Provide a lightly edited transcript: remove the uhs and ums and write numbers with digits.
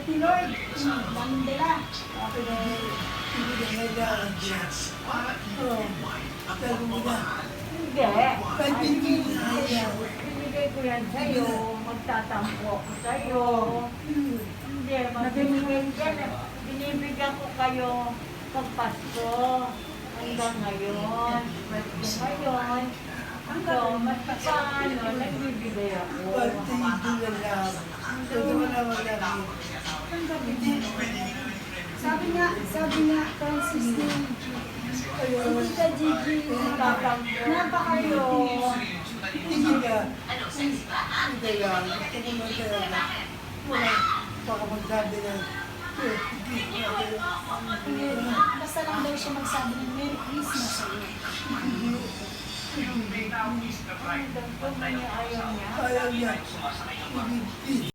ni Lord. Mandela. Akin ang pinagkakailangan siya. Oo. Tago mo na. Hindi. Ba't pinagkakailangan? Binigay ko yan sa'yo. Magtatampo ako sa'yo. Hindi, magbibigay yan. Binibigyan ko kayo pag Pasko. Hanggang ngayon. Pasko ngayon. Mas paano, nagbibigay ako. Ba't hindi lang? Tago mo na wala. Sabi nga, Francis din. Hindi ka, Gigi. Magtatampo. Napakayo. Hindi ka. Hindi lang. Gusto ko man talaga. Wala. Baka magsabi na. Basta lang daw siya magsabi ng Merry Christmas sa'yo. Ang damdaman niya ayaw niya. Ayaw niya.